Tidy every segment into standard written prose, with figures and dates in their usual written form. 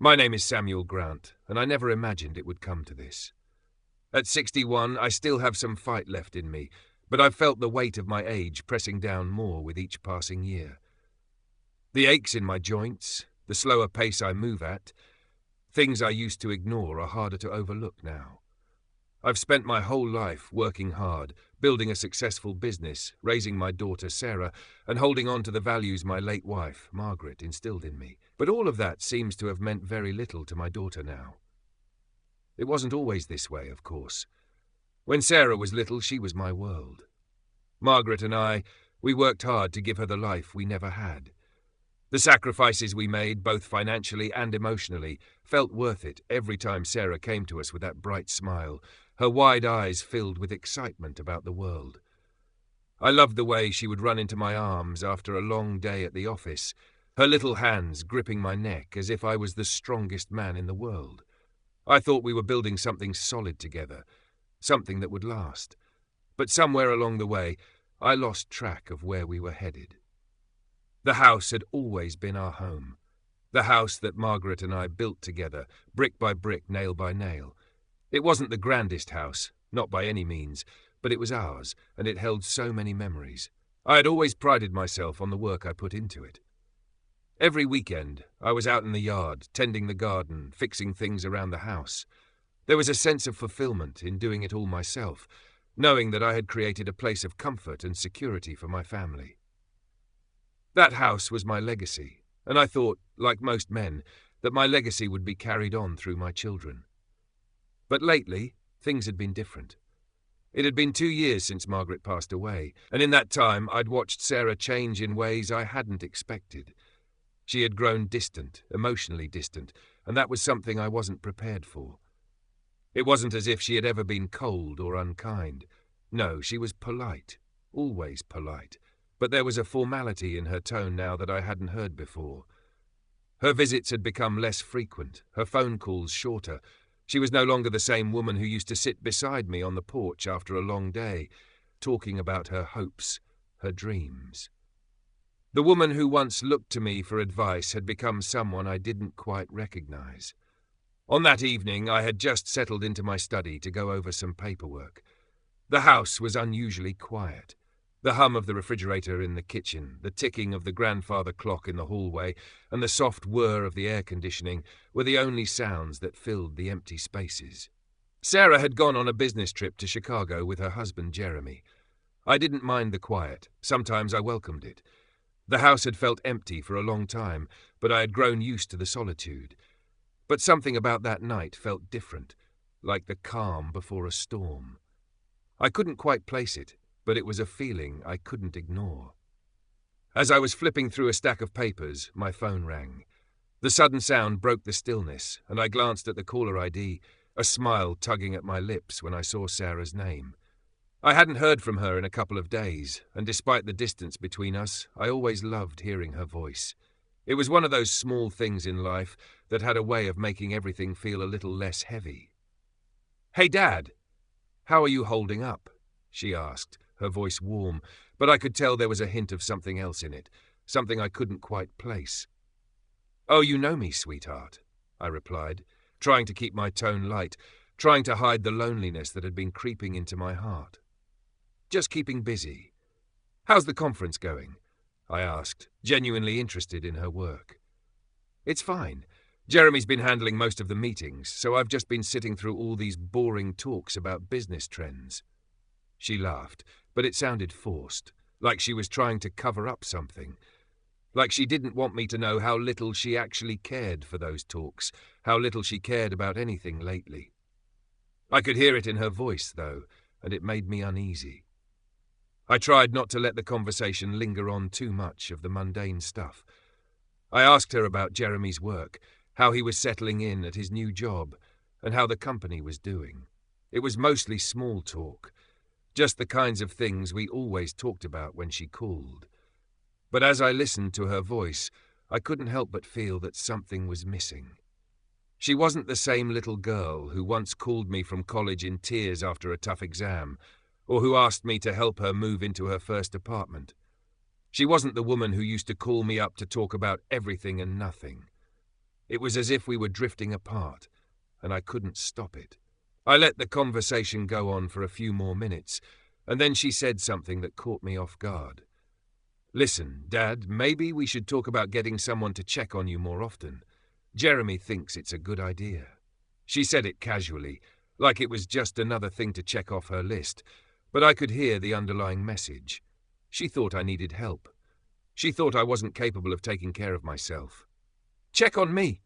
My name is Samuel Grant, and I never imagined it would come to this. At 61, I still have some fight left in me, but I've felt the weight of my age pressing down more with each passing year. The aches in my joints, the slower pace I move at, things I used to ignore are harder to overlook now. I've spent my whole life working hard, building a successful business, raising my daughter Sarah, and holding on to the values my late wife, Margaret, instilled in me. But all of that seems to have meant very little to my daughter now. It wasn't always this way, of course. When Sarah was little, she was my world. Margaret and we worked hard to give her the life we never had. The sacrifices we made, both financially and emotionally, felt worth it every time Sarah came to us with that bright smile, her wide eyes filled with excitement about the world. I loved the way she would run into my arms after a long day at the office, her little hands gripping my neck as if I was the strongest man in the world. I thought we were building something solid together, something that would last. But somewhere along the way, I lost track of where we were headed. The house had always been our home. The house that Margaret and I built together, brick by brick, nail by nail. It wasn't the grandest house, not by any means, but it was ours, and it held so many memories. I had always prided myself on the work I put into it. Every weekend, I was out in the yard, tending the garden, fixing things around the house. There was a sense of fulfillment in doing it all myself, knowing that I had created a place of comfort and security for my family. That house was my legacy, and I thought, like most men, that my legacy would be carried on through my children. But lately, things had been different. It had been 2 years since Margaret passed away, and in that time I'd watched Sarah change in ways I hadn't expected. She had grown distant, emotionally distant, and that was something I wasn't prepared for. It wasn't as if she had ever been cold or unkind. No, she was polite, always polite. But there was a formality in her tone now that I hadn't heard before. Her visits had become less frequent, her phone calls shorter. She was no longer the same woman who used to sit beside me on the porch after a long day, talking about her hopes, her dreams. The woman who once looked to me for advice had become someone I didn't quite recognize. On that evening, I had just settled into my study to go over some paperwork. The house was unusually quiet. The hum of the refrigerator in the kitchen, the ticking of the grandfather clock in the hallway, and the soft whir of the air conditioning were the only sounds that filled the empty spaces. Sarah had gone on a business trip to Chicago with her husband Jeremy. I didn't mind the quiet. Sometimes I welcomed it. The house had felt empty for a long time, but I had grown used to the solitude. But something about that night felt different, like the calm before a storm. I couldn't quite place it, but it was a feeling I couldn't ignore. As I was flipping through a stack of papers, my phone rang. The sudden sound broke the stillness, and I glanced at the caller ID, a smile tugging at my lips when I saw Sarah's name. I hadn't heard from her in a couple of days, and despite the distance between us, I always loved hearing her voice. It was one of those small things in life that had a way of making everything feel a little less heavy. "Hey, Dad, how are you holding up?" she asked, her voice warm, but I could tell there was a hint of something else in it, something I couldn't quite place. "Oh, you know me, sweetheart," I replied, trying to keep my tone light, trying to hide the loneliness that had been creeping into my heart. "Just keeping busy. How's the conference going?" I asked, genuinely interested in her work. "It's fine. Jeremy's been handling most of the meetings, so I've just been sitting through all these boring talks about business trends." She laughed, but it sounded forced, like she was trying to cover up something. Like she didn't want me to know how little she actually cared for those talks, how little she cared about anything lately. I could hear it in her voice, though, and it made me uneasy. I tried not to let the conversation linger on too much of the mundane stuff. I asked her about Jeremy's work, how he was settling in at his new job, and how the company was doing. It was mostly small talk, just the kinds of things we always talked about when she called. But as I listened to her voice, I couldn't help but feel that something was missing. She wasn't the same little girl who once called me from college in tears after a tough exam, or who asked me to help her move into her first apartment. She wasn't the woman who used to call me up to talk about everything and nothing. It was as if we were drifting apart, and I couldn't stop it. I let the conversation go on for a few more minutes, and then she said something that caught me off guard. "Listen, Dad, maybe we should talk about getting someone to check on you more often. Jeremy thinks it's a good idea." She said it casually, like it was just another thing to check off her list, but I could hear the underlying message. She thought I needed help. She thought I wasn't capable of taking care of myself. "Check on me?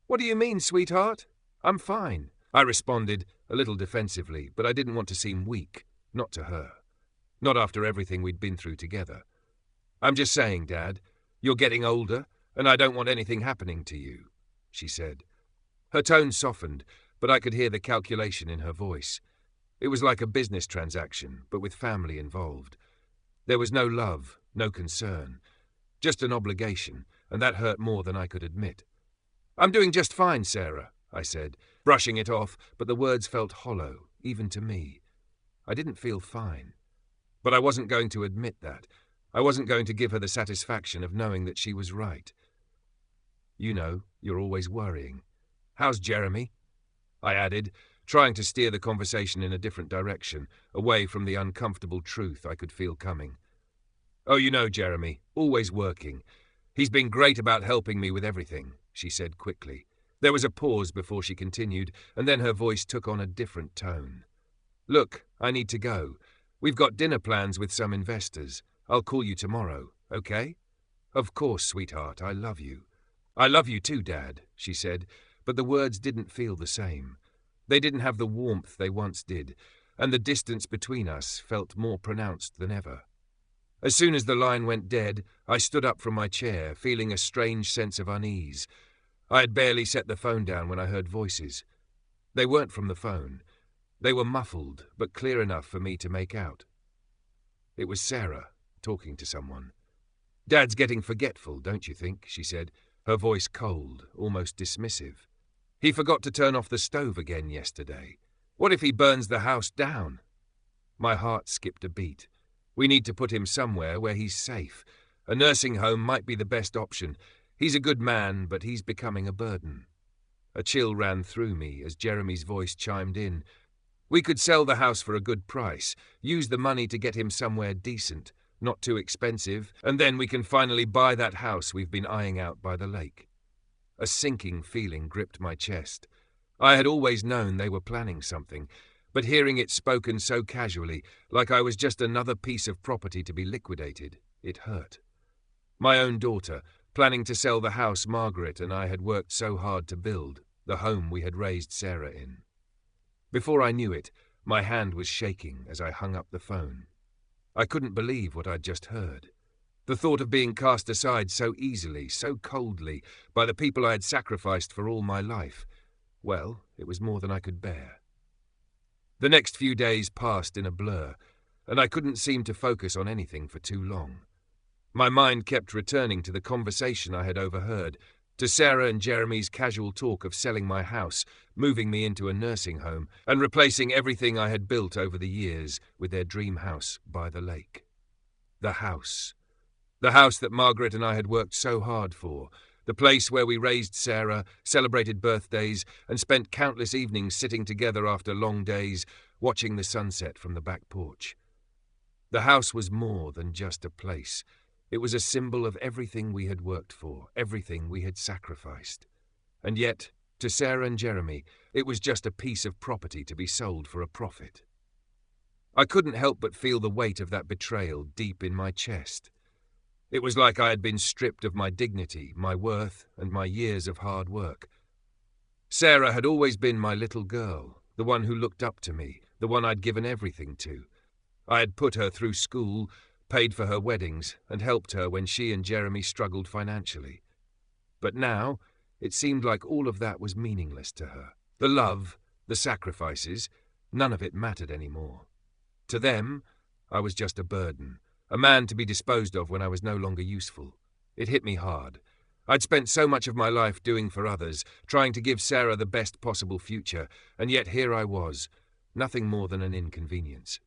What do you mean, sweetheart? I'm fine," I responded, a little defensively, but I didn't want to seem weak, not to her. Not after everything we'd been through together. "I'm just saying, Dad, you're getting older, and I don't want anything happening to you," she said. Her tone softened, but I could hear the calculation in her voice. It was like a business transaction, but with family involved. There was no love, no concern, just an obligation, and that hurt more than I could admit. "I'm doing just fine, Sarah," I said, brushing it off, but the words felt hollow, even to me. I didn't feel fine. But I wasn't going to admit that. I wasn't going to give her the satisfaction of knowing that she was right. "You know, you're always worrying. How's Jeremy?" I added, trying to steer the conversation in a different direction, away from the uncomfortable truth I could feel coming. "Oh, you know Jeremy, always working. He's been great about helping me with everything," she said quickly. There was a pause before she continued, and then her voice took on a different tone. "Look, I need to go. We've got dinner plans with some investors. I'll call you tomorrow, okay?" "Of course, sweetheart, I love you." "I love you too, Dad," she said, but the words didn't feel the same. They didn't have the warmth they once did, and the distance between us felt more pronounced than ever. As soon as the line went dead, I stood up from my chair, feeling a strange sense of unease. I had barely set the phone down when I heard voices. They weren't from the phone. They were muffled, but clear enough for me to make out. It was Sarah, talking to someone. "Dad's getting forgetful, don't you think?" she said, her voice cold, almost dismissive. "He forgot to turn off the stove again yesterday. What if he burns the house down?" My heart skipped a beat. We need to put him somewhere where he's safe. A nursing home might be the best option. He's a good man, but he's becoming a burden. A chill ran through me as Jeremy's voice chimed in. "We could sell the house for a good price, use the money to get him somewhere decent, not too expensive, and then we can finally buy that house we've been eyeing out by the lake." A sinking feeling gripped my chest. I had always known they were planning something, but hearing it spoken so casually, like I was just another piece of property to be liquidated, it hurt. My own daughter, planning to sell the house Margaret and I had worked so hard to build, the home we had raised Sarah in. Before I knew it, my hand was shaking as I hung up the phone. I couldn't believe what I'd just heard. The thought of being cast aside so easily, so coldly, by the people I had sacrificed for all my life, well, it was more than I could bear. The next few days passed in a blur, and I couldn't seem to focus on anything for too long. My mind kept returning to the conversation I had overheard, to Sarah and Jeremy's casual talk of selling my house, moving me into a nursing home, and replacing everything I had built over the years with their dream house by the lake. The house. The house that Margaret and I had worked so hard for, the place where we raised Sarah, celebrated birthdays, and spent countless evenings sitting together after long days, watching the sunset from the back porch. The house was more than just a place. It was a symbol of everything we had worked for, everything we had sacrificed. And yet, to Sarah and Jeremy, it was just a piece of property to be sold for a profit. I couldn't help but feel the weight of that betrayal deep in my chest. It was like I had been stripped of my dignity, my worth, and my years of hard work. Sarah had always been my little girl, the one who looked up to me, the one I'd given everything to. I had put her through school, paid for her weddings, and helped her when she and Jeremy struggled financially. But now, it seemed like all of that was meaningless to her. The love, the sacrifices, none of it mattered anymore. To them, I was just a burden, a man to be disposed of when I was no longer useful. It hit me hard. I'd spent so much of my life doing for others, trying to give Sarah the best possible future, and yet here I was, nothing more than an inconvenience.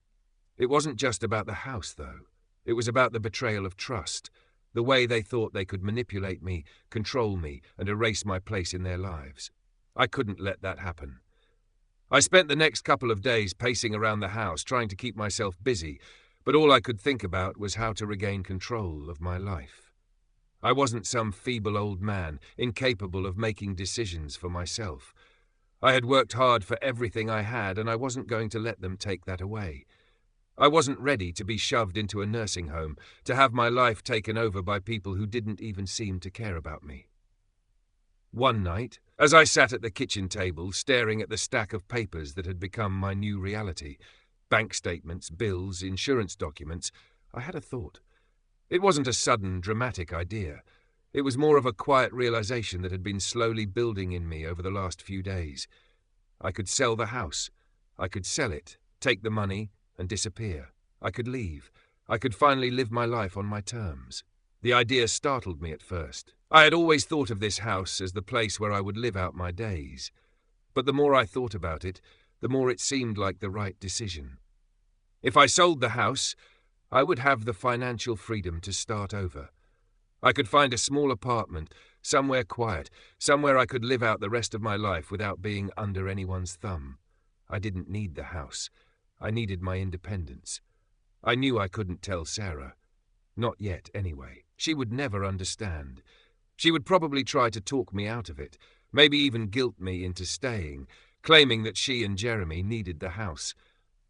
It wasn't just about the house, though. It was about the betrayal of trust, the way they thought they could manipulate me, control me, and erase my place in their lives. I couldn't let that happen. I spent the next couple of days pacing around the house, trying to keep myself busy, but all I could think about was how to regain control of my life. I wasn't some feeble old man, incapable of making decisions for myself. I had worked hard for everything I had, and I wasn't going to let them take that away. I wasn't ready to be shoved into a nursing home, to have my life taken over by people who didn't even seem to care about me. One night, as I sat at the kitchen table staring at the stack of papers that had become my new reality, bank statements, bills, insurance documents, I had a thought. It wasn't a sudden, dramatic idea. It was more of a quiet realization that had been slowly building in me over the last few days. I could sell the house. I could sell it, take the money, and disappear. I could leave. I could finally live my life on my terms. The idea startled me at first. I had always thought of this house as the place where I would live out my days. But the more I thought about it, the more it seemed like the right decision. If I sold the house, I would have the financial freedom to start over. I could find a small apartment, somewhere quiet, somewhere I could live out the rest of my life without being under anyone's thumb. I didn't need the house. I needed my independence. I knew I couldn't tell Sarah. Not yet, anyway. She would never understand. She would probably try to talk me out of it, maybe even guilt me into staying, claiming that she and Jeremy needed the house.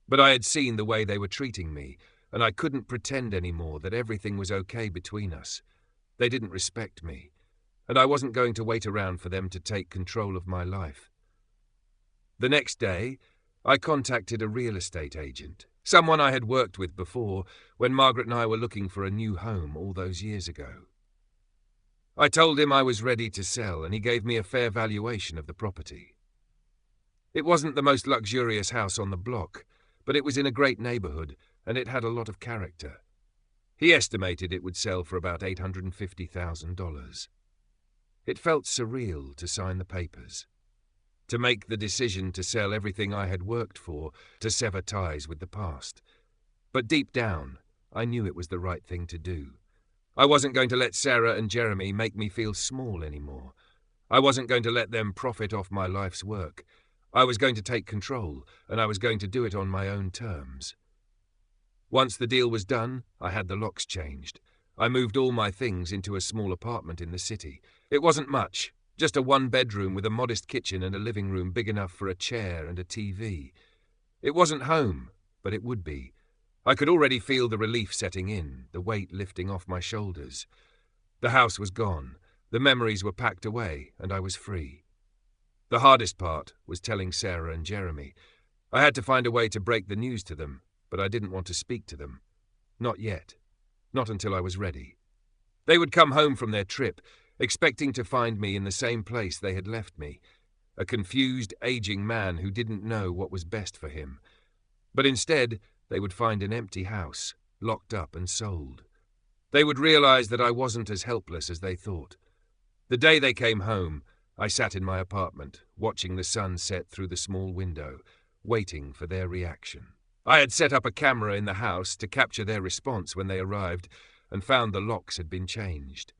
But I had seen the way they were treating me, and I couldn't pretend anymore that everything was okay between us. They didn't respect me, and I wasn't going to wait around for them to take control of my life. The next day, I contacted a real estate agent, someone I had worked with before when Margaret and I were looking for a new home all those years ago. I told him I was ready to sell, and he gave me a fair valuation of the property. It wasn't the most luxurious house on the block, but it was in a great neighborhood, and it had a lot of character. He estimated it would sell for about $850,000. It felt surreal to sign the papers, to make the decision to sell everything I had worked for, to sever ties with the past. But deep down, I knew it was the right thing to do. I wasn't going to let Sarah and Jeremy make me feel small anymore. I wasn't going to let them profit off my life's work. I was going to take control, and I was going to do it on my own terms. Once the deal was done, I had the locks changed. I moved all my things into a small apartment in the city. It wasn't much, just a one-bedroom with a modest kitchen and a living room big enough for a chair and a TV. It wasn't home, but it would be. I could already feel the relief setting in, the weight lifting off my shoulders. The house was gone, the memories were packed away, and I was free. The hardest part was telling Sarah and Jeremy. I had to find a way to break the news to them, but I didn't want to speak to them. Not yet. Not until I was ready. They would come home from their trip, expecting to find me in the same place they had left me, a confused, aging man who didn't know what was best for him. But instead, they would find an empty house, locked up and sold. They would realize that I wasn't as helpless as they thought. The day they came home, I sat in my apartment, watching the sun set through the small window, waiting for their reaction. I had set up a camera in the house to capture their response when they arrived, and found the locks had been changed.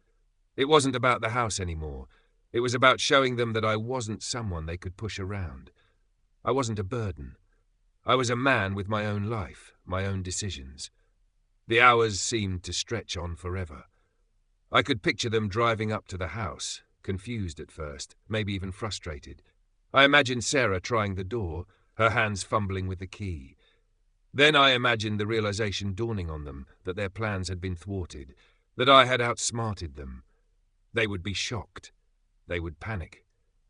It wasn't about the house anymore. It was about showing them that I wasn't someone they could push around. I wasn't a burden. I was a man with my own life, my own decisions. The hours seemed to stretch on forever. I could picture them driving up to the house, confused at first, maybe even frustrated. I imagined Sarah trying the door, her hands fumbling with the key. Then I imagined the realization dawning on them that their plans had been thwarted, that I had outsmarted them. They would be shocked. They would panic.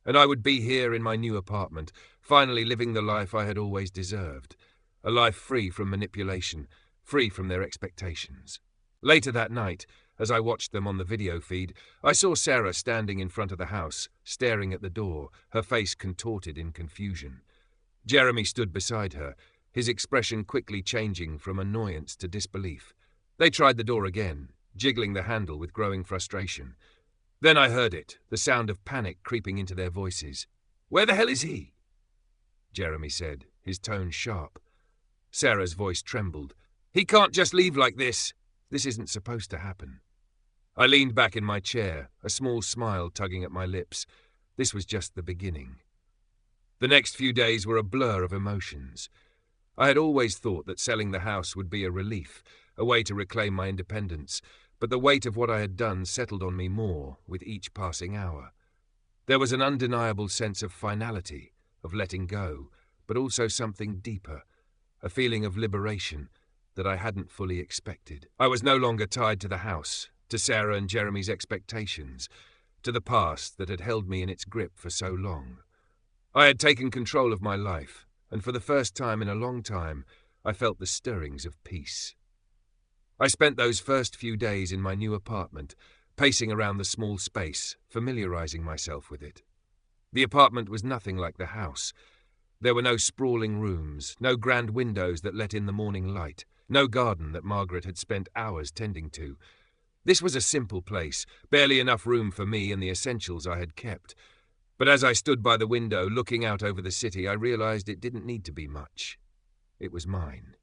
And I would be here in my new apartment, finally living the life I had always deserved, a life free from manipulation, free from their expectations. Later that night, as I watched them on the video feed, I saw Sarah standing in front of the house, staring at the door, her face contorted in confusion. Jeremy stood beside her, his expression quickly changing from annoyance to disbelief. They tried the door again, jiggling the handle with growing frustration. Then I heard it, the sound of panic creeping into their voices. "Where the hell is he?" Jeremy said, his tone sharp. Sarah's voice trembled. "He can't just leave like this. This isn't supposed to happen." I leaned back in my chair, a small smile tugging at my lips. This was just the beginning. The next few days were a blur of emotions. I had always thought that selling the house would be a relief, a way to reclaim my independence, but the weight of what I had done settled on me more with each passing hour. There was an undeniable sense of finality, of letting go, but also something deeper, a feeling of liberation that I hadn't fully expected. I was no longer tied to the house, to Sarah and Jeremy's expectations, to the past that had held me in its grip for so long. I had taken control of my life, and for the first time in a long time, I felt the stirrings of peace. I spent those first few days in my new apartment, pacing around the small space, familiarizing myself with it. The apartment was nothing like the house. There were no sprawling rooms, no grand windows that let in the morning light, no garden that Margaret had spent hours tending to. This was a simple place, barely enough room for me and the essentials I had kept. But as I stood by the window, looking out over the city, I realized it didn't need to be much. It was mine.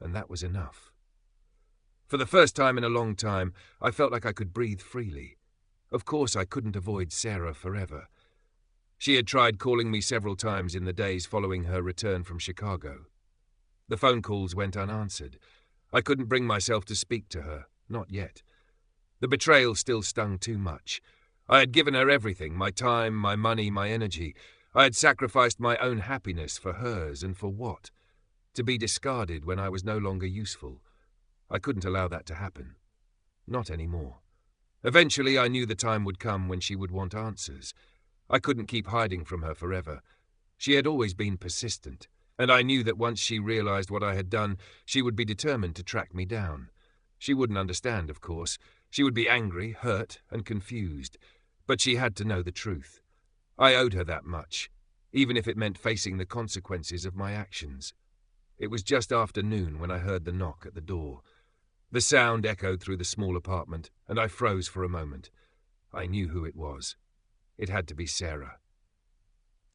And that was enough. For the first time in a long time, I felt like I could breathe freely. Of course, I couldn't avoid Sarah forever. She had tried calling me several times in the days following her return from Chicago. The phone calls went unanswered. I couldn't bring myself to speak to her, not yet. The betrayal still stung too much. I had given her everything, my time, my money, my energy. I had sacrificed my own happiness for hers, and for what? To be discarded when I was no longer useful. I couldn't allow that to happen. Not anymore. Eventually I knew the time would come when she would want answers. I couldn't keep hiding from her forever. She had always been persistent, and I knew that once she realized what I had done, she would be determined to track me down. She wouldn't understand, of course. She would be angry, hurt, and confused. But she had to know the truth. I owed her that much, even if it meant facing the consequences of my actions. It was just after noon when I heard the knock at the door. The sound echoed through the small apartment, and I froze for a moment. I knew who it was. It had to be Sarah.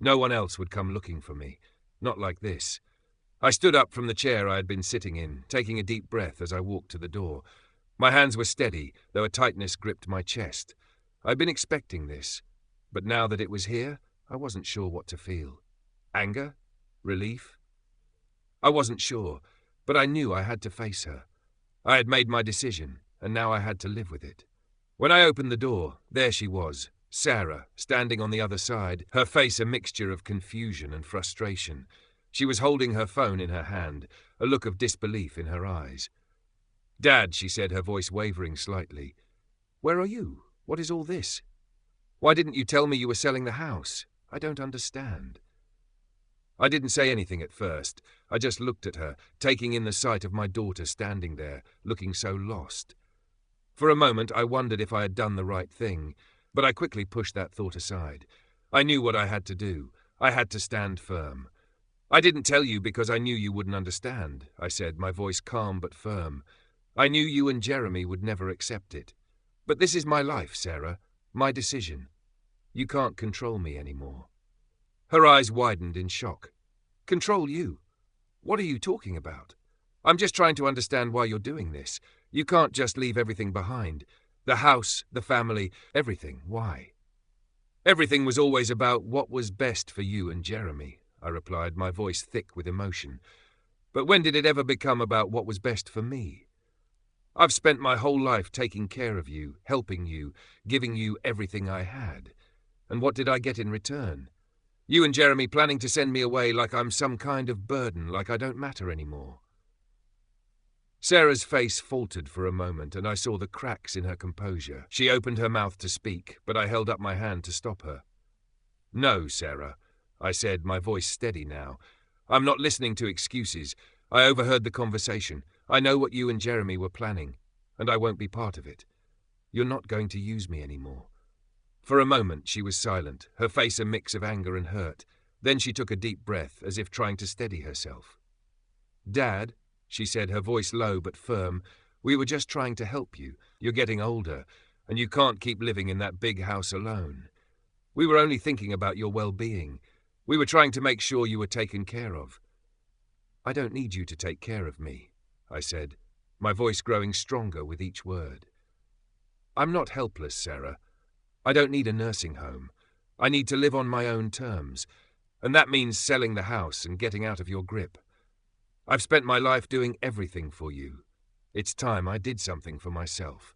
No one else would come looking for me, not like this. I stood up from the chair I had been sitting in, taking a deep breath as I walked to the door. My hands were steady, though a tightness gripped my chest. I'd been expecting this, but now that it was here, I wasn't sure what to feel. Anger? Relief? I wasn't sure, but I knew I had to face her. I had made my decision, and now I had to live with it. When I opened the door, there she was, Sarah, standing on the other side, her face a mixture of confusion and frustration. She was holding her phone in her hand, a look of disbelief in her eyes. "Dad," she said, her voice wavering slightly. "Where are you? What is all this? Why didn't you tell me you were selling the house? I don't understand." I didn't say anything at first. I just looked at her, taking in the sight of my daughter standing there, looking so lost. For a moment I wondered if I had done the right thing, but I quickly pushed that thought aside. I knew what I had to do. I had to stand firm. "I didn't tell you because I knew you wouldn't understand," I said, my voice calm but firm. "I knew you and Jeremy would never accept it. But this is my life, Sarah, my decision. You can't control me anymore." Her eyes widened in shock. "Control you? What are you talking about? I'm just trying to understand why you're doing this. You can't just leave everything behind. The house, the family, everything. Why?" "Everything was always about what was best for you and Jeremy," I replied, my voice thick with emotion. "But when did it ever become about what was best for me? I've spent my whole life taking care of you, helping you, giving you everything I had. And what did I get in return? You and Jeremy planning to send me away like I'm some kind of burden, like I don't matter anymore." Sarah's face faltered for a moment, and I saw the cracks in her composure. She opened her mouth to speak, but I held up my hand to stop her. "No, Sarah," I said, my voice steady now. "I'm not listening to excuses. I overheard the conversation. I know what you and Jeremy were planning, and I won't be part of it. You're not going to use me anymore." For a moment she was silent, her face a mix of anger and hurt. Then she took a deep breath, as if trying to steady herself. "Dad," she said, her voice low but firm, "we were just trying to help you. You're getting older, and you can't keep living in that big house alone. We were only thinking about your well-being. We were trying to make sure you were taken care of." "I don't need you to take care of me," I said, my voice growing stronger with each word. I'm not helpless, Sarah. I don't need a nursing home. I need to live on my own terms, and that means selling the house and getting out of your grip. I've spent my life doing everything for you. It's time I did something for myself."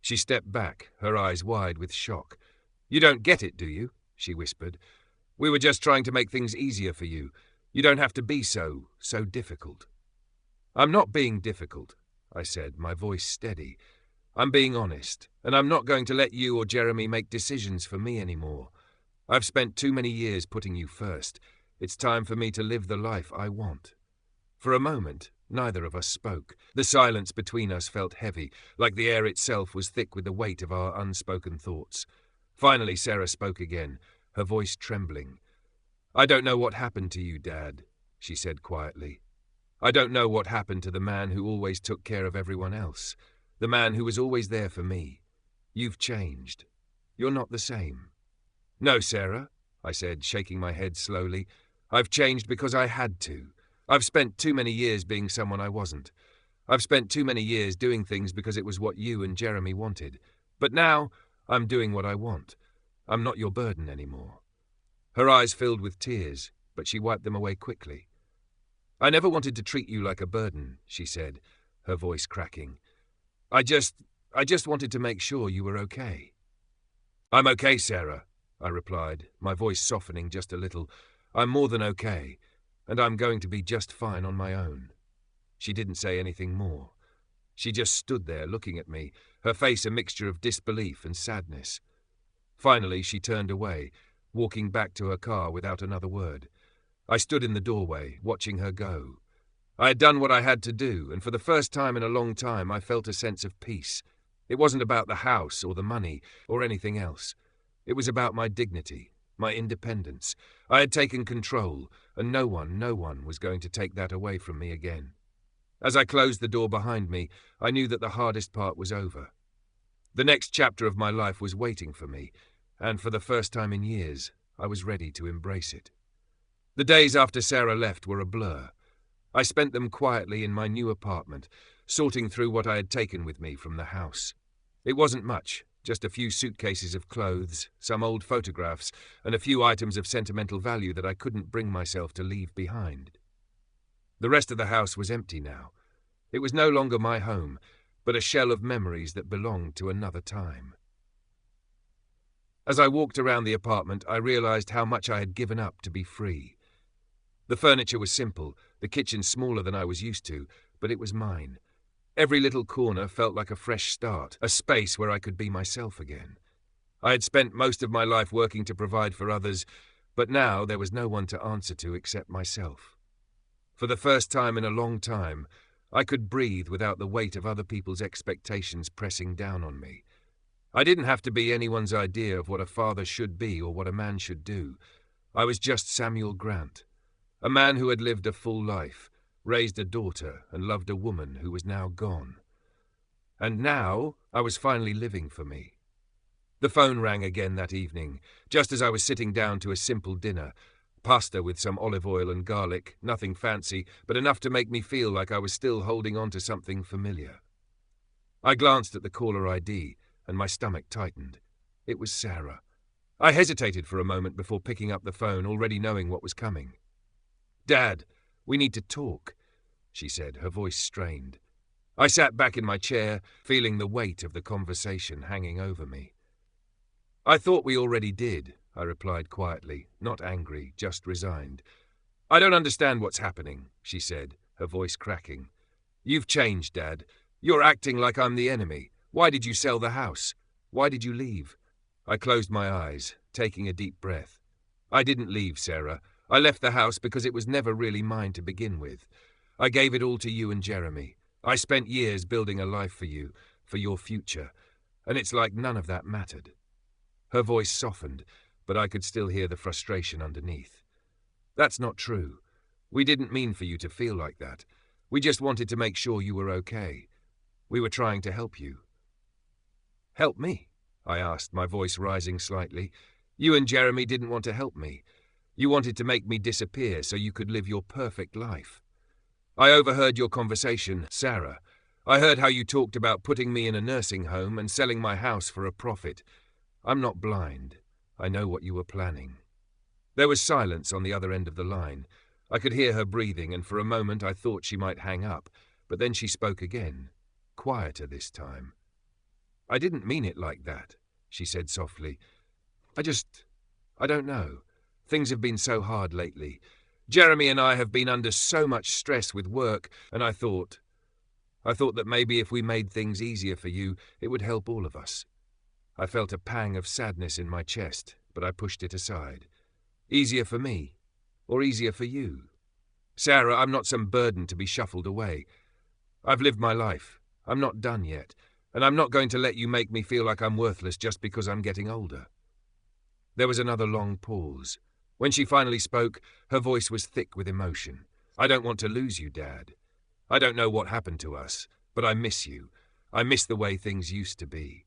She stepped back, her eyes wide with shock. "You don't get it, do you?" she whispered. "We were just trying to make things easier for you. You don't have to be so difficult." "I'm not being difficult," I said, my voice steady. "I'm being honest, and I'm not going to let you or Jeremy make decisions for me anymore. I've spent too many years putting you first. It's time for me to live the life I want." For a moment, neither of us spoke. The silence between us felt heavy, like the air itself was thick with the weight of our unspoken thoughts. Finally, Sarah spoke again, her voice trembling. "I don't know what happened to you, Dad," she said quietly. "I don't know what happened to the man who always took care of everyone else, the man who was always there for me. You've changed. You're not the same." "No, Sarah," I said, shaking my head slowly. "I've changed because I had to. I've spent too many years being someone I wasn't. I've spent too many years doing things because it was what you and Jeremy wanted. But now, I'm doing what I want. I'm not your burden anymore." Her eyes filled with tears, but she wiped them away quickly. "I never wanted to treat you like a burden," she said, her voice cracking. I just wanted to make sure you were okay." "I'm okay, Sarah," I replied, my voice softening just a little. "I'm more than okay, and I'm going to be just fine on my own." She didn't say anything more. She just stood there looking at me, her face a mixture of disbelief and sadness. Finally, she turned away, walking back to her car without another word. I stood in the doorway, watching her go. I had done what I had to do, and for the first time in a long time I felt a sense of peace. It wasn't about the house or the money or anything else. It was about my dignity, my independence. I had taken control, and no one was going to take that away from me again. As I closed the door behind me, I knew that the hardest part was over. The next chapter of my life was waiting for me, and for the first time in years, I was ready to embrace it. The days after Sarah left were a blur. I spent them quietly in my new apartment, sorting through what I had taken with me from the house. It wasn't much, just a few suitcases of clothes, some old photographs, and a few items of sentimental value that I couldn't bring myself to leave behind. The rest of the house was empty now. It was no longer my home, but a shell of memories that belonged to another time. As I walked around the apartment, I realized how much I had given up to be free. The furniture was simple, the kitchen smaller than I was used to, but it was mine. Every little corner felt like a fresh start, a space where I could be myself again. I had spent most of my life working to provide for others, but now there was no one to answer to except myself. For the first time in a long time, I could breathe without the weight of other people's expectations pressing down on me. I didn't have to be anyone's idea of what a father should be or what a man should do. I was just Samuel Grant, a man who had lived a full life, raised a daughter, and loved a woman who was now gone. And now I was finally living for me. The phone rang again that evening, just as I was sitting down to a simple dinner. Pasta with some olive oil and garlic, nothing fancy, but enough to make me feel like I was still holding on to something familiar. I glanced at the caller ID, and my stomach tightened. It was Sarah. I hesitated for a moment before picking up the phone, already knowing what was coming. "Dad, we need to talk," she said, her voice strained. I sat back in my chair, feeling the weight of the conversation hanging over me. "I thought we already did," I replied quietly, not angry, just resigned. "I don't understand what's happening," she said, her voice cracking. "You've changed, Dad. You're acting like I'm the enemy. Why did you sell the house? Why did you leave?" I closed my eyes, taking a deep breath. "I didn't leave, Sarah. I left the house because it was never really mine to begin with. I gave it all to you and Jeremy. I spent years building a life for you, for your future, and it's like none of that mattered." Her voice softened, but I could still hear the frustration underneath. "That's not true. We didn't mean for you to feel like that. We just wanted to make sure you were okay. We were trying to help you." "Help me?" I asked, my voice rising slightly. "You and Jeremy didn't want to help me. You wanted to make me disappear so you could live your perfect life. I overheard your conversation, Sarah. I heard how you talked about putting me in a nursing home and selling my house for a profit. I'm not blind. I know what you were planning." There was silence on the other end of the line. I could hear her breathing, and for a moment I thought she might hang up, but then she spoke again, quieter this time. "I didn't mean it like that," she said softly. I don't know. Things have been so hard lately. Jeremy and I have been under so much stress with work, and I thought that maybe if we made things easier for you, it would help all of us." I felt a pang of sadness in my chest, but I pushed it aside. Easier for me, or easier for you? Sarah, I'm not some burden to be shuffled away. I've lived my life. I'm not done yet, and I'm not going to let you make me feel like I'm worthless just because I'm getting older. There was another long pause. When she finally spoke, her voice was thick with emotion. "I don't want to lose you, Dad. I don't know what happened to us, but I miss you. I miss the way things used to be."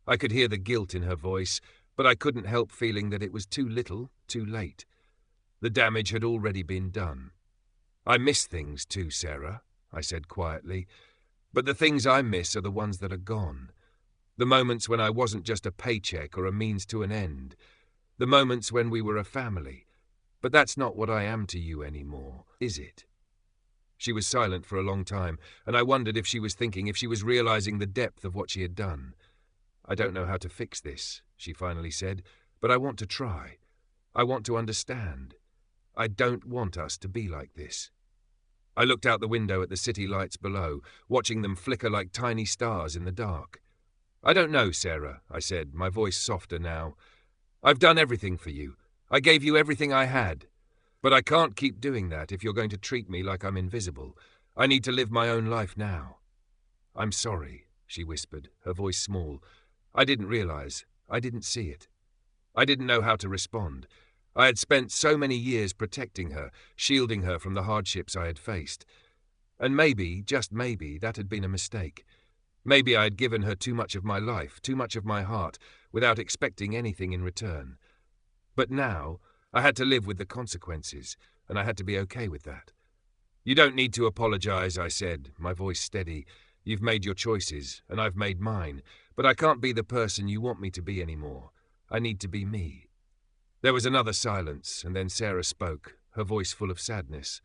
I could hear the guilt in her voice, but I couldn't help feeling that it was too little, too late. The damage had already been done. "I miss things too, Sarah," I said quietly, "but the things I miss are the ones that are gone. The moments when I wasn't just a paycheck or a means to an end. The moments when we were a family. But that's not what I am to you anymore, is it?" She was silent for a long time, and I wondered if she was thinking, if she was realizing the depth of what she had done. "I don't know how to fix this," she finally said, "but I want to try. I want to understand. I don't want us to be like this." I looked out the window at the city lights below, watching them flicker like tiny stars in the dark. "I don't know, Sarah," I said, my voice softer now. "I've done everything for you. I gave you everything I had. But I can't keep doing that if you're going to treat me like I'm invisible. I need to live my own life now." "I'm sorry," she whispered, her voice small. I didn't realize. I didn't see it. I didn't know how to respond. I had spent so many years protecting her, shielding her from the hardships I had faced. And maybe, just maybe, that had been a mistake. Maybe I had given her too much of my life, too much of my heart, without expecting anything in return. But now, I had to live with the consequences, and I had to be okay with that. "You don't need to apologize," I said, my voice steady. "You've made your choices, and I've made mine, but I can't be the person you want me to be anymore. I need to be me." There was another silence, and then Sarah spoke, her voice full of sadness.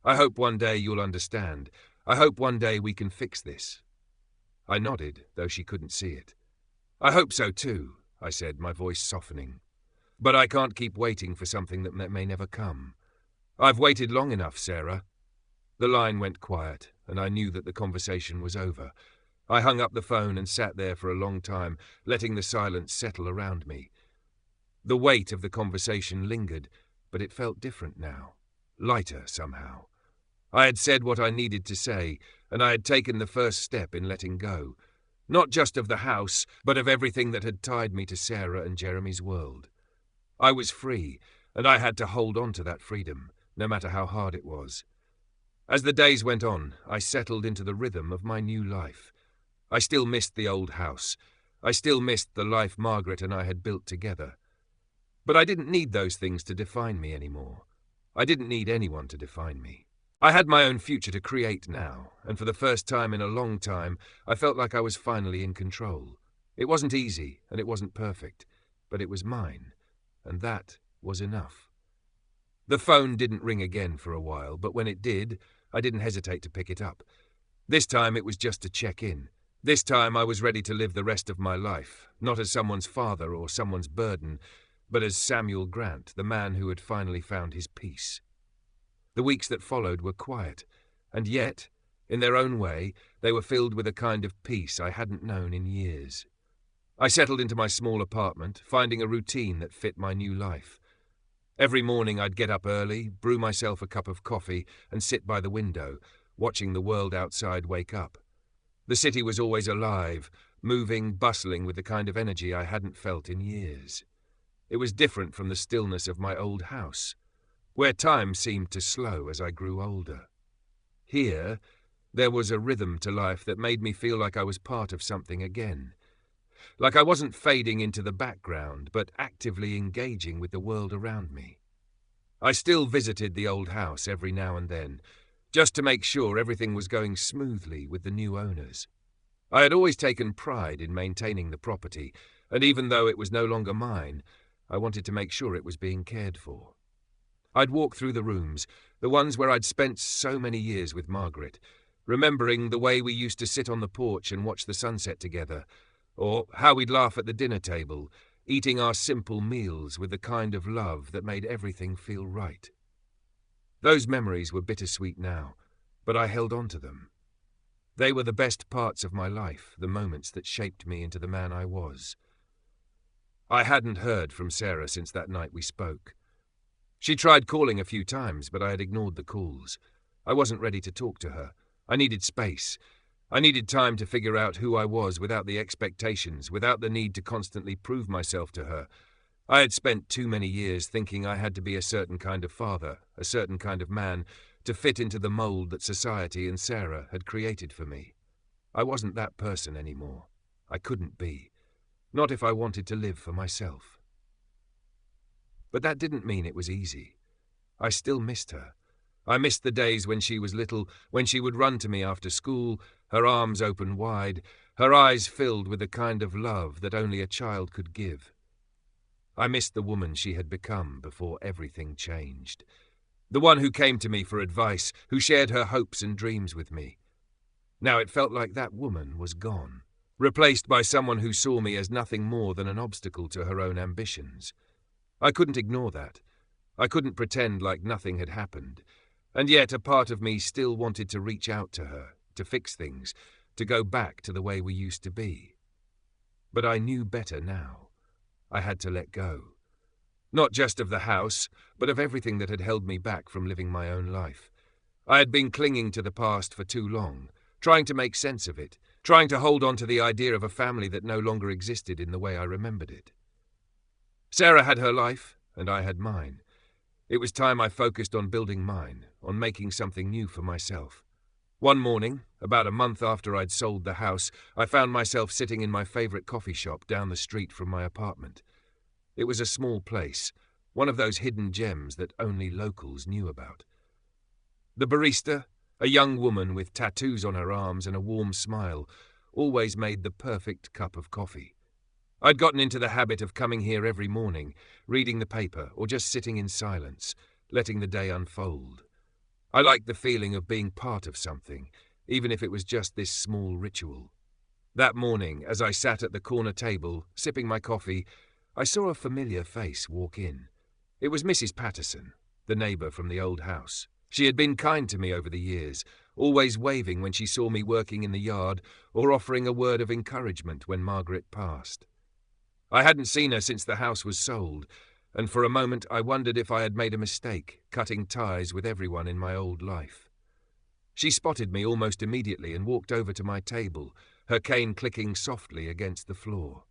"I hope one day you'll understand. I hope one day we can fix this." I nodded, though she couldn't see it. "I hope so too," I said, my voice softening. "But I can't keep waiting for something that may never come. I've waited long enough, Sarah." The line went quiet, and I knew that the conversation was over. I hung up the phone and sat there for a long time, letting the silence settle around me. The weight of the conversation lingered, but it felt different now, lighter somehow. I had said what I needed to say, and I had taken the first step in letting go, not just of the house, but of everything that had tied me to Sarah and Jeremy's world. I was free, and I had to hold on to that freedom, no matter how hard it was. As the days went on, I settled into the rhythm of my new life. I still missed the old house. I still missed the life Margaret and I had built together. But I didn't need those things to define me anymore. I didn't need anyone to define me. I had my own future to create now, and for the first time in a long time, I felt like I was finally in control. It wasn't easy, and it wasn't perfect, but it was mine, and that was enough. The phone didn't ring again for a while, but when it did, I didn't hesitate to pick it up. This time it was just to check in. This time I was ready to live the rest of my life, not as someone's father or someone's burden, but as Samuel Grant, the man who had finally found his peace. The weeks that followed were quiet, and yet, in their own way, they were filled with a kind of peace I hadn't known in years. I settled into my small apartment, finding a routine that fit my new life. Every morning I'd get up early, brew myself a cup of coffee, and sit by the window, watching the world outside wake up. The city was always alive, moving, bustling with the kind of energy I hadn't felt in years. It was different from the stillness of my old house, where time seemed to slow as I grew older. Here, there was a rhythm to life that made me feel like I was part of something again. Like I wasn't fading into the background, but actively engaging with the world around me. I still visited the old house every now and then, just to make sure everything was going smoothly with the new owners. I had always taken pride in maintaining the property, and even though it was no longer mine, I wanted to make sure it was being cared for. I'd walk through the rooms, the ones where I'd spent so many years with Margaret, remembering the way we used to sit on the porch and watch the sunset together, or how we'd laugh at the dinner table, eating our simple meals with the kind of love that made everything feel right. Those memories were bittersweet now, but I held on to them. They were the best parts of my life, the moments that shaped me into the man I was. I hadn't heard from Sarah since that night we spoke. She tried calling a few times, but I had ignored the calls. I wasn't ready to talk to her. I needed space. I needed time to figure out who I was without the expectations, without the need to constantly prove myself to her. I had spent too many years thinking I had to be a certain kind of father, a certain kind of man, to fit into the mold that society and Sarah had created for me. I wasn't that person anymore. I couldn't be. Not if I wanted to live for myself. But that didn't mean it was easy. I still missed her. I missed the days when she was little, when she would run to me after school, her arms open wide, her eyes filled with the kind of love that only a child could give. I missed the woman she had become before everything changed. The one who came to me for advice, who shared her hopes and dreams with me. Now it felt like that woman was gone, replaced by someone who saw me as nothing more than an obstacle to her own ambitions. I couldn't ignore that. I couldn't pretend like nothing had happened. And yet a part of me still wanted to reach out to her, to fix things, to go back to the way we used to be. But I knew better now. I had to let go. Not just of the house, but of everything that had held me back from living my own life. I had been clinging to the past for too long, trying to make sense of it, trying to hold on to the idea of a family that no longer existed in the way I remembered it. Sarah had her life, and I had mine. It was time I focused on building mine, on making something new for myself. One morning, about a month after I'd sold the house, I found myself sitting in my favorite coffee shop down the street from my apartment. It was a small place, one of those hidden gems that only locals knew about. The barista, a young woman with tattoos on her arms and a warm smile, always made the perfect cup of coffee. I'd gotten into the habit of coming here every morning, reading the paper or just sitting in silence, letting the day unfold. I liked the feeling of being part of something, even if it was just this small ritual. That morning, as I sat at the corner table, sipping my coffee, I saw a familiar face walk in. It was Mrs. Patterson, the neighbour from the old house. She had been kind to me over the years, always waving when she saw me working in the yard or offering a word of encouragement when Margaret passed. I hadn't seen her since the house was sold, and for a moment I wondered if I had made a mistake, cutting ties with everyone in my old life. She spotted me almost immediately and walked over to my table, her cane clicking softly against the floor.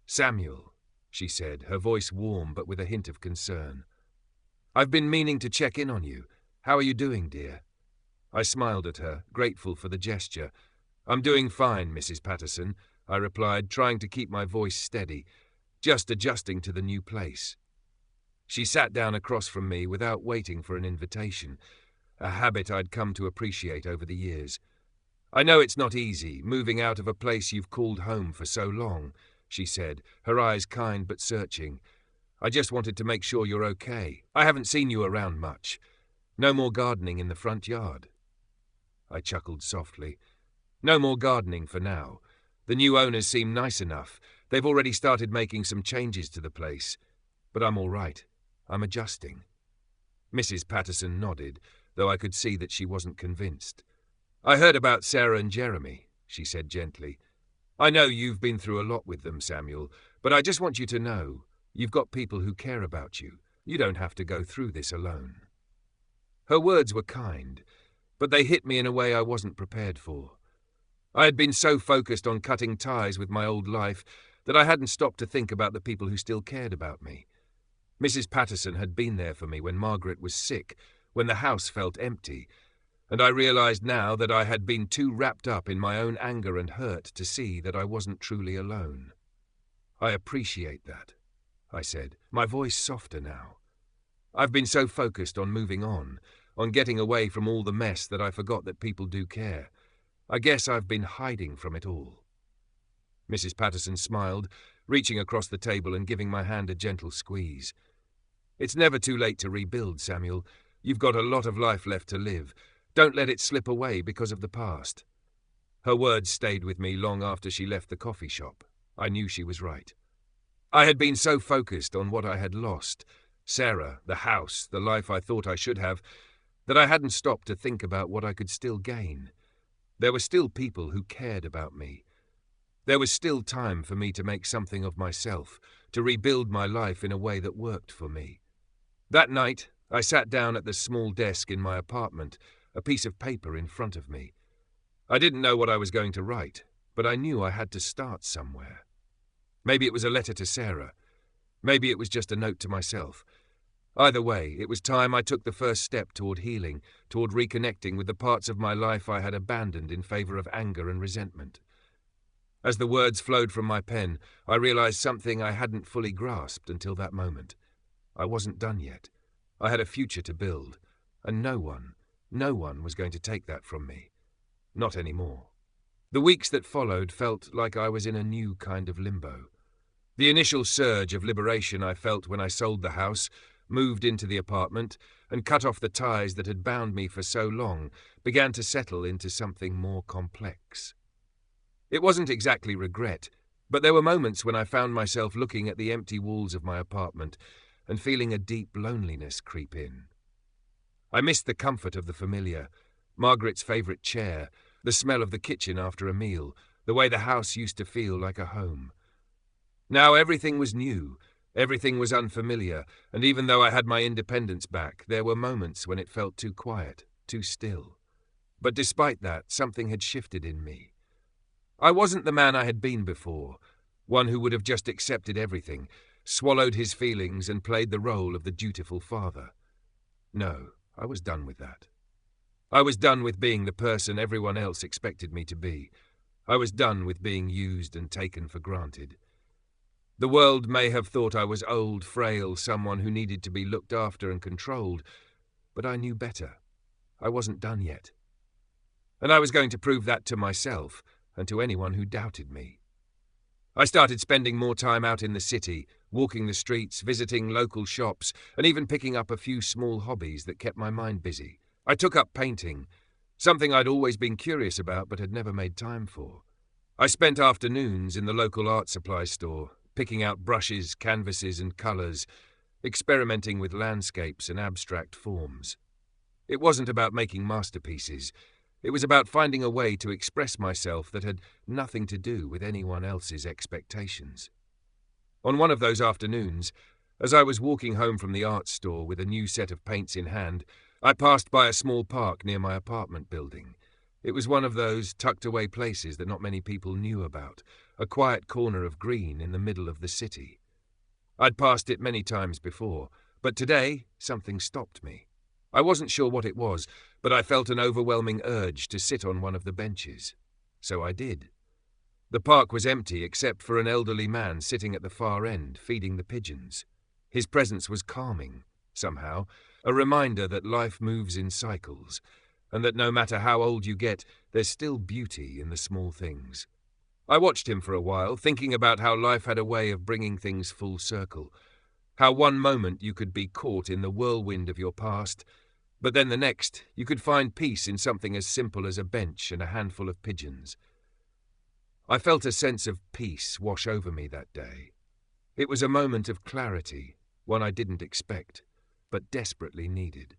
"Samuel," she said, her voice warm but with a hint of concern. "I've been meaning to check in on you. How are you doing, dear?" I smiled at her, grateful for the gesture. "I'm doing fine, Mrs. Patterson," I replied, trying to keep my voice steady, just adjusting to the new place. She sat down across from me without waiting for an invitation, a habit I'd come to appreciate over the years. "I know it's not easy, moving out of a place you've called home for so long," she said, her eyes kind but searching. "I just wanted to make sure you're okay. I haven't seen you around much. No more gardening in the front yard?" I chuckled softly. "No more gardening for now. The new owners seem nice enough. They've already started making some changes to the place. But I'm all right. I'm adjusting." Mrs. Patterson nodded, though I could see that she wasn't convinced. "I heard about Sarah and Jeremy," she said gently. "I know you've been through a lot with them, Samuel, but I just want you to know you've got people who care about you. You don't have to go through this alone." Her words were kind, but they hit me in a way I wasn't prepared for. I had been so focused on cutting ties with my old life that I hadn't stopped to think about the people who still cared about me. Mrs. Patterson had been there for me when Margaret was sick, when the house felt empty, and I realized now that I had been too wrapped up in my own anger and hurt to see that I wasn't truly alone. "I appreciate that," I said, my voice softer now. "I've been so focused on moving on on getting away from all the mess that I forgot that people do care. I guess I've been hiding from it all." Mrs. Patterson smiled, reaching across the table and giving my hand a gentle squeeze. "It's never too late to rebuild, Samuel. You've got a lot of life left to live. Don't let it slip away because of the past." Her words stayed with me long after she left the coffee shop. I knew she was right. I had been so focused on what I had lost, Sarah, the house, the life I thought I should have, that I hadn't stopped to think about what I could still gain. There were still people who cared about me. There was still time for me to make something of myself, to rebuild my life in a way that worked for me. That night, I sat down at the small desk in my apartment, a piece of paper in front of me. I didn't know what I was going to write, but I knew I had to start somewhere. Maybe it was a letter to Sarah. Maybe it was just a note to myself. Either way, it was time I took the first step toward healing, toward reconnecting with the parts of my life I had abandoned in favor of anger and resentment. As the words flowed from my pen, I realized something I hadn't fully grasped until that moment. I wasn't done yet. I had a future to build, and no one was going to take that from me. Not anymore. The weeks that followed felt like I was in a new kind of limbo. The initial surge of liberation I felt when I sold the house, moved into the apartment, and cut off the ties that had bound me for so long began to settle into something more complex. It wasn't exactly regret, but there were moments when I found myself looking at the empty walls of my apartment and feeling a deep loneliness creep in. I missed the comfort of the familiar, Margaret's favourite chair, the smell of the kitchen after a meal, the way the house used to feel like a home. Now everything was new, everything was unfamiliar, and even though I had my independence back, there were moments when it felt too quiet, too still. But despite that, something had shifted in me. I wasn't the man I had been before, one who would have just accepted everything, swallowed his feelings and played the role of the dutiful father. No, I was done with that. I was done with being the person everyone else expected me to be. I was done with being used and taken for granted. The world may have thought I was old, frail, someone who needed to be looked after and controlled, but I knew better. I wasn't done yet. And I was going to prove that to myself and to anyone who doubted me. I started spending more time out in the city, walking the streets, visiting local shops, and even picking up a few small hobbies that kept my mind busy. I took up painting, something I'd always been curious about but had never made time for. I spent afternoons in the local art supply store, picking out brushes, canvases, and colours, experimenting with landscapes and abstract forms. It wasn't about making masterpieces. It was about finding a way to express myself that had nothing to do with anyone else's expectations. On one of those afternoons, as I was walking home from the art store with a new set of paints in hand, I passed by a small park near my apartment building. It was one of those tucked-away places that not many people knew about, a quiet corner of green in the middle of the city. I'd passed it many times before, but today something stopped me. I wasn't sure what it was, but I felt an overwhelming urge to sit on one of the benches. So I did. The park was empty except for an elderly man sitting at the far end, feeding the pigeons. His presence was calming, somehow, a reminder that life moves in cycles, and that no matter how old you get, there's still beauty in the small things. I watched him for a while, thinking about how life had a way of bringing things full circle, how one moment you could be caught in the whirlwind of your past, but then the next you could find peace in something as simple as a bench and a handful of pigeons. I felt a sense of peace wash over me that day. It was a moment of clarity, one I didn't expect, but desperately needed.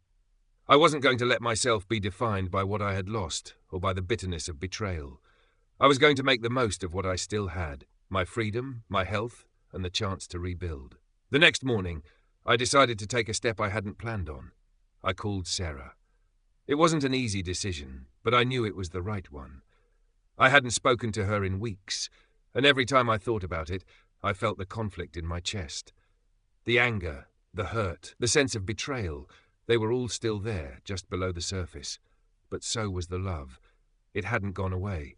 I wasn't going to let myself be defined by what I had lost or by the bitterness of betrayal. I was going to make the most of what I still had, my freedom, my health, and the chance to rebuild. The next morning, I decided to take a step I hadn't planned on. I called Sarah. It wasn't an easy decision, but I knew it was the right one. I hadn't spoken to her in weeks, and every time I thought about it, I felt the conflict in my chest. The anger, the hurt, the sense of betrayal, they were all still there, just below the surface. But so was the love. It hadn't gone away.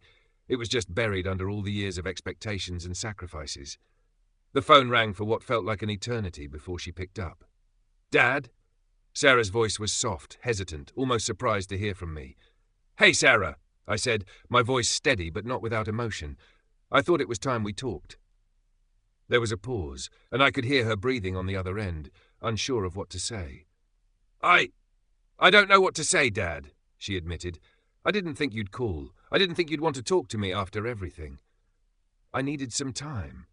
It was just buried under all the years of expectations and sacrifices. The phone rang for what felt like an eternity before she picked up. "Dad?" Sarah's voice was soft, hesitant, almost surprised to hear from me. "Hey, Sarah," I said, my voice steady but not without emotion. "I thought it was time we talked." There was a pause, and I could hear her breathing on the other end, unsure of what to say. I don't know what to say, Dad," she admitted. "I didn't think you'd call. I didn't think you'd want to talk to me after everything." "I needed some time,"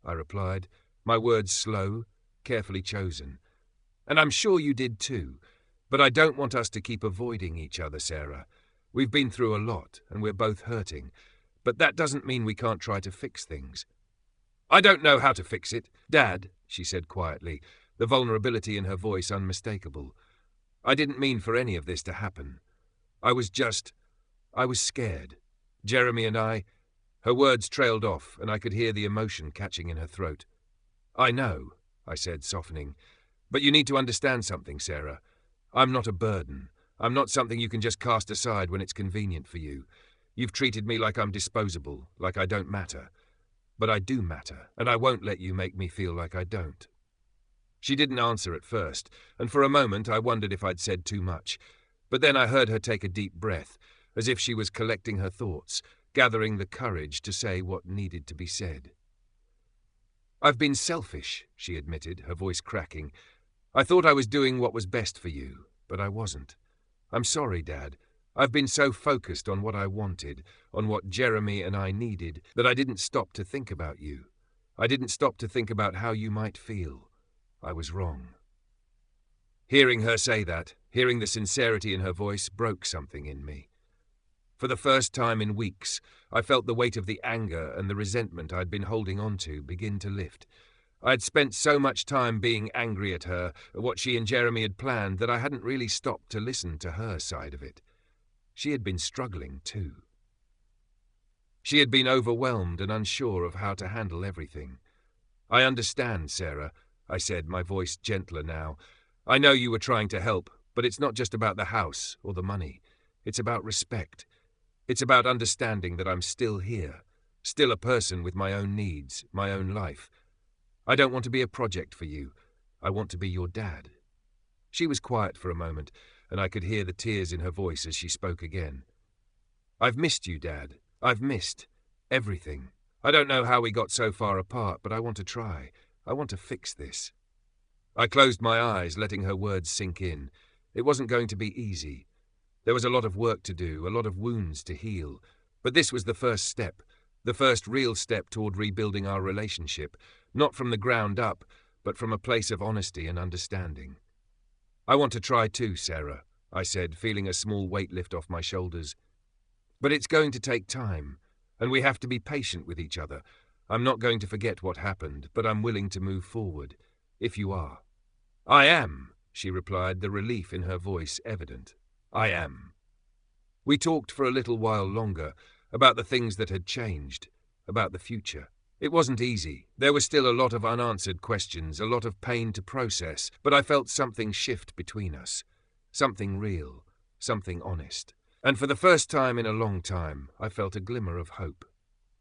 I replied, my words slow, carefully chosen. "And I'm sure you did too. But I don't want us to keep avoiding each other, Sarah. We've been through a lot, and we're both hurting. But that doesn't mean we can't try to fix things." "I don't know how to fix it, Dad," she said quietly, the vulnerability in her voice unmistakable. "I didn't mean for any of this to happen. I was scared. Jeremy and I—" Her words trailed off, and I could hear the emotion catching in her throat. "I know," I said, softening. "But you need to understand something, Sarah. I'm not a burden. I'm not something you can just cast aside when it's convenient for you. You've treated me like I'm disposable, like I don't matter. But I do matter, and I won't let you make me feel like I don't." She didn't answer at first, and for a moment I wondered if I'd said too much. But then I heard her take a deep breath, as if she was collecting her thoughts, gathering the courage to say what needed to be said. "I've been selfish," she admitted, her voice cracking. "I thought I was doing what was best for you, but I wasn't. I'm sorry, Dad. I've been so focused on what I wanted, on what Jeremy and I needed, that I didn't stop to think about you. I didn't stop to think about how you might feel. I was wrong." Hearing her say that, hearing the sincerity in her voice, broke something in me. For the first time in weeks, I felt the weight of the anger and the resentment I'd been holding on to begin to lift. I'd spent so much time being angry at her, at what she and Jeremy had planned, that I hadn't really stopped to listen to her side of it. She had been struggling too. She had been overwhelmed and unsure of how to handle everything. "I understand, Sarah," I said, my voice gentler now. "I know you were trying to help, but it's not just about the house or the money. It's about respect. It's about understanding that I'm still here, still a person with my own needs, my own life. I don't want to be a project for you. I want to be your dad." She was quiet for a moment, and I could hear the tears in her voice as she spoke again. "I've missed you, Dad. I've missed everything. I don't know how we got so far apart, but I want to try. I want to fix this." I closed my eyes, letting her words sink in. It wasn't going to be easy. There was a lot of work to do, a lot of wounds to heal. But this was the first step, the first real step toward rebuilding our relationship, not from the ground up, but from a place of honesty and understanding. "I want to try too, Sarah," I said, feeling a small weight lift off my shoulders. "But it's going to take time, and we have to be patient with each other. I'm not going to forget what happened, but I'm willing to move forward, if you are." "I am," she replied, the relief in her voice evident. "I am." We talked for a little while longer, about the things that had changed, about the future. It wasn't easy. There was still a lot of unanswered questions, a lot of pain to process, but I felt something shift between us. Something real, something honest. And for the first time in a long time, I felt a glimmer of hope.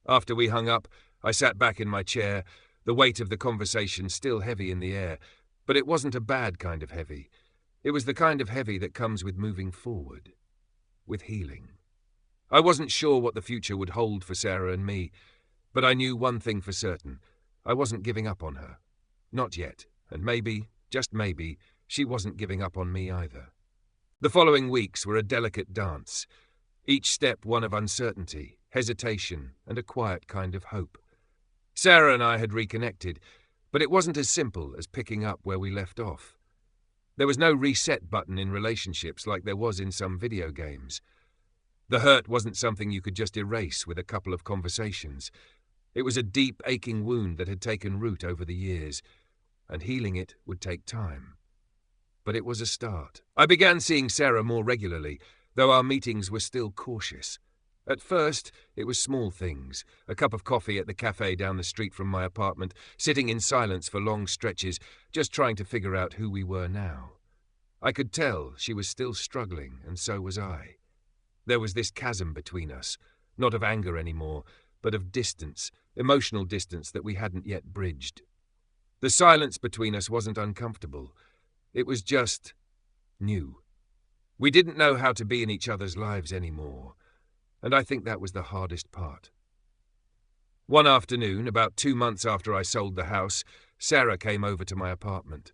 After we hung up, I sat back in my chair, the weight of the conversation still heavy in the air, but it wasn't a bad kind of heavy. It was the kind of heavy that comes with moving forward, with healing. I wasn't sure what the future would hold for Sarah and me, but I knew one thing for certain. I wasn't giving up on her. Not yet, and maybe, just maybe, she wasn't giving up on me either. The following weeks were a delicate dance, each step one of uncertainty, hesitation, and a quiet kind of hope. Sarah and I had reconnected, but it wasn't as simple as picking up where we left off. There was no reset button in relationships like there was in some video games. The hurt wasn't something you could just erase with a couple of conversations. It was a deep, aching wound that had taken root over the years, and healing it would take time. But it was a start. I began seeing Sarah more regularly, though our meetings were still cautious. At first, it was small things, a cup of coffee at the cafe down the street from my apartment, sitting in silence for long stretches, just trying to figure out who we were now. I could tell she was still struggling, and so was I. There was this chasm between us, not of anger anymore, but of distance, emotional distance that we hadn't yet bridged. The silence between us wasn't uncomfortable. It was just new. We didn't know how to be in each other's lives anymore, and I think that was the hardest part. One afternoon, about 2 months after I sold the house, Sarah came over to my apartment.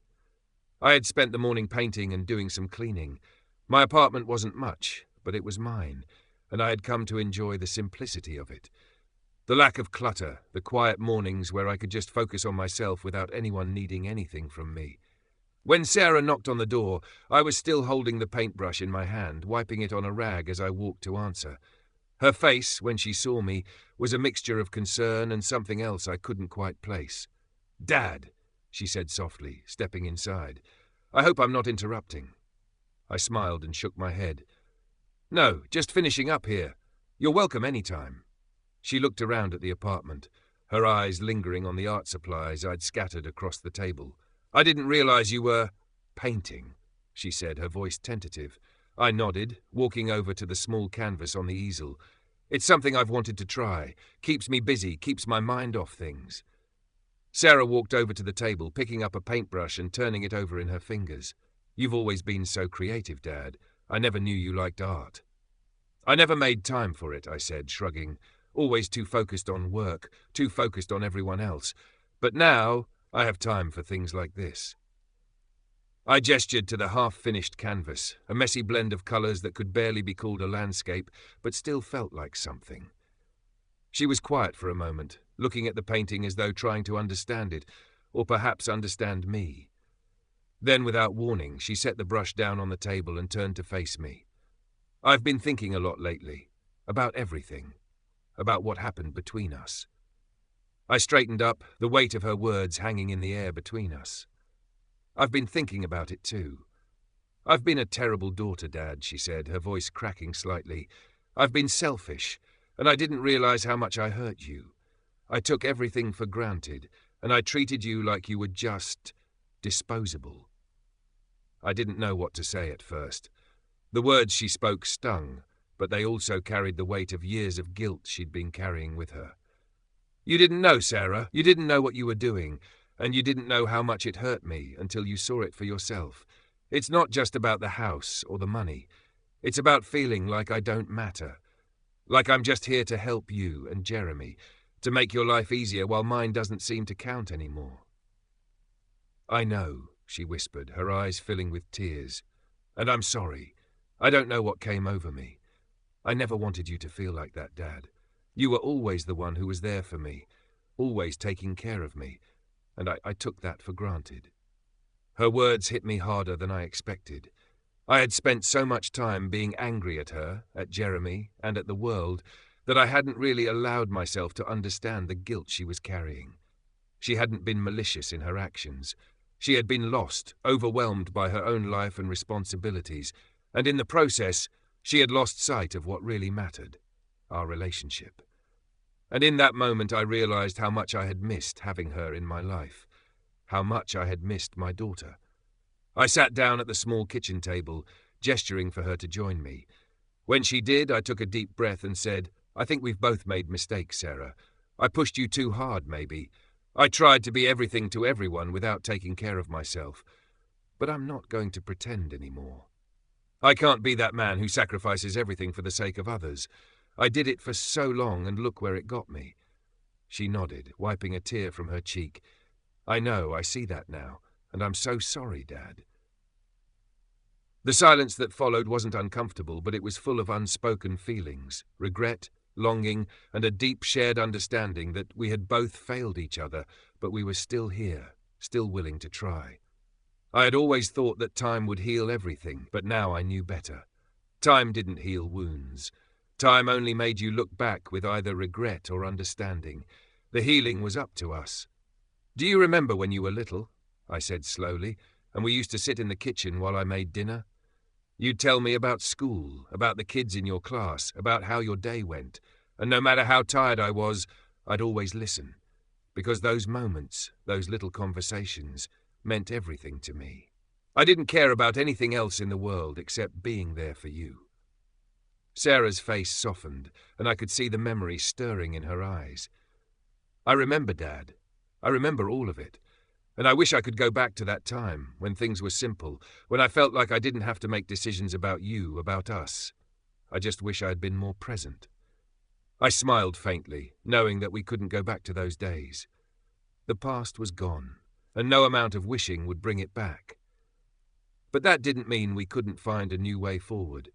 I had spent the morning painting and doing some cleaning. My apartment wasn't much, but it was mine, and I had come to enjoy the simplicity of it. The lack of clutter, the quiet mornings where I could just focus on myself without anyone needing anything from me. When Sarah knocked on the door, I was still holding the paintbrush in my hand, wiping it on a rag as I walked to answer. Her face, when she saw me, was a mixture of concern and something else I couldn't quite place. "Dad," she said softly, stepping inside. "I hope I'm not interrupting." I smiled and shook my head. "No, just finishing up here. You're welcome any time." She looked around at the apartment, her eyes lingering on the art supplies I'd scattered across the table. "I didn't realize you were painting," she said, her voice tentative. I nodded, walking over to the small canvas on the easel. "It's something I've wanted to try. Keeps me busy, keeps my mind off things." Sarah walked over to the table, picking up a paintbrush and turning it over in her fingers. "You've always been so creative, Dad. I never knew you liked art." "I never made time for it," I said, shrugging. "Always too focused on work, too focused on everyone else. But now I have time for things like this." I gestured to the half-finished canvas, a messy blend of colours that could barely be called a landscape, but still felt like something. She was quiet for a moment, looking at the painting as though trying to understand it, or perhaps understand me. Then, without warning, she set the brush down on the table and turned to face me. "I've been thinking a lot lately, about everything, about what happened between us." I straightened up, the weight of her words hanging in the air between us. "I've been thinking about it too. I've been a terrible daughter, Dad," she said, her voice cracking slightly. "I've been selfish, and I didn't realize how much I hurt you. I took everything for granted, and I treated you like you were just disposable." I didn't know what to say at first. The words she spoke stung, but they also carried the weight of years of guilt she'd been carrying with her. "You didn't know, Sarah. You didn't know what you were doing, and you didn't know how much it hurt me until you saw it for yourself. It's not just about the house or the money. It's about feeling like I don't matter, like I'm just here to help you and Jeremy, to make your life easier while mine doesn't seem to count anymore." "I know," she whispered, her eyes filling with tears. "And I'm sorry. I don't know what came over me. I never wanted you to feel like that, Dad. You were always the one who was there for me, always taking care of me, and I took that for granted." Her words hit me harder than I expected. I had spent so much time being angry at her, at Jeremy, and at the world, that I hadn't really allowed myself to understand the guilt she was carrying. She hadn't been malicious in her actions. She had been lost, overwhelmed by her own life and responsibilities, and in the process, she had lost sight of what really mattered, our relationship. And in that moment I realized how much I had missed having her in my life, how much I had missed my daughter. I sat down at the small kitchen table, gesturing for her to join me. When she did, I took a deep breath and said, "I think we've both made mistakes, Sarah. I pushed you too hard, maybe. I tried to be everything to everyone without taking care of myself. But I'm not going to pretend anymore. I can't be that man who sacrifices everything for the sake of others. I did it for so long, and look where it got me." She nodded, wiping a tear from her cheek. "I know, I see that now, and I'm so sorry, Dad." The silence that followed wasn't uncomfortable, but it was full of unspoken feelings, regret, longing, and a deep shared understanding that we had both failed each other, but we were still here, still willing to try. I had always thought that time would heal everything, but now I knew better. Time didn't heal wounds. Time only made you look back with either regret or understanding. The healing was up to us. "Do you remember when you were little?" I said slowly, "and we used to sit in the kitchen while I made dinner? You'd tell me about school, about the kids in your class, about how your day went, and no matter how tired I was, I'd always listen, because those moments, those little conversations, meant everything to me. I didn't care about anything else in the world except being there for you." Sarah's face softened, and I could see the memory stirring in her eyes. "I remember, Dad. I remember all of it. And I wish I could go back to that time, when things were simple, when I felt like I didn't have to make decisions about you, about us. I just wish I had been more present. I smiled faintly, knowing that we couldn't go back to those days. The past was gone, and no amount of wishing would bring it back. But that didn't mean we couldn't find a new way forward.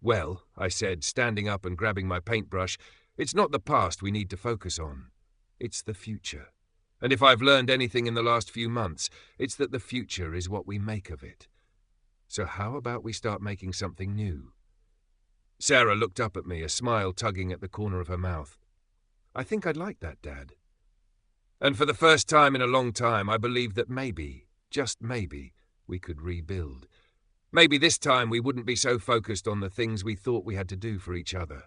Well, I said, standing up and grabbing my paintbrush, it's not the past we need to focus on. It's the future. And if I've learned anything in the last few months, it's that the future is what we make of it. So how about we start making something new? Sarah looked up at me, a smile tugging at the corner of her mouth. I think I'd like that, Dad. And for the first time in a long time, I believed that maybe, just maybe, we could rebuild. Maybe this time we wouldn't be so focused on the things we thought we had to do for each other.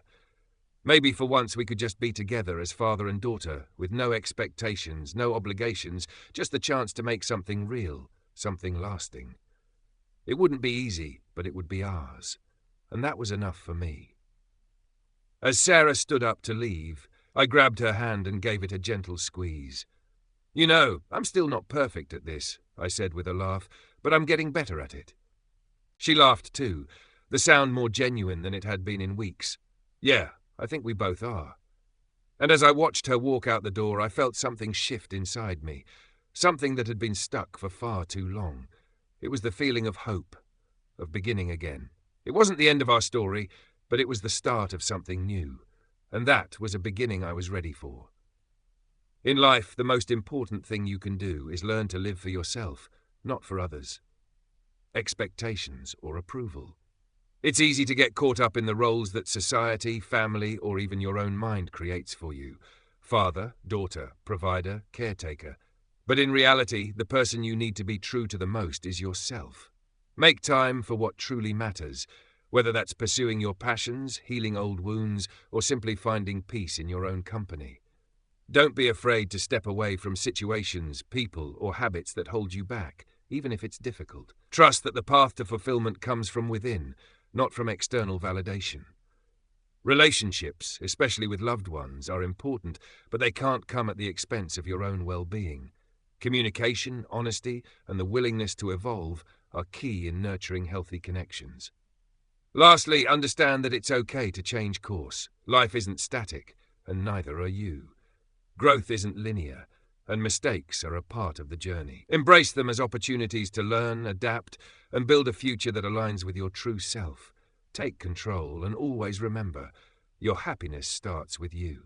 Maybe for once we could just be together as father and daughter, with no expectations, no obligations, just the chance to make something real, something lasting. It wouldn't be easy, but it would be ours. And that was enough for me. As Sarah stood up to leave, I grabbed her hand and gave it a gentle squeeze. You know, I'm still not perfect at this, I said with a laugh, but I'm getting better at it. She laughed too, the sound more genuine than it had been in weeks. Yeah, I think we both are. And as I watched her walk out the door, I felt something shift inside me, something that had been stuck for far too long. It was the feeling of hope, of beginning again. It wasn't the end of our story, but it was the start of something new, and that was a beginning I was ready for. In life, the most important thing you can do is learn to live for yourself, not for others. Expectations or approval. It's easy to get caught up in the roles that society, family, or even your own mind creates for you. Father, daughter, provider, caretaker. But in reality, the person you need to be true to the most is yourself. Make time for what truly matters, whether that's pursuing your passions, healing old wounds, or simply finding peace in your own company. Don't be afraid to step away from situations, people, or habits that hold you back, even if it's difficult. Trust that the path to fulfillment comes from within, not from external validation. Relationships, especially with loved ones, are important, but they can't come at the expense of your own well-being. Communication, honesty, and the willingness to evolve are key in nurturing healthy connections. Lastly, understand that it's okay to change course. Life isn't static, and neither are you. Growth isn't linear, and mistakes are a part of the journey. Embrace them as opportunities to learn, adapt, and build a future that aligns with your true self. Take control, and always remember, your happiness starts with you.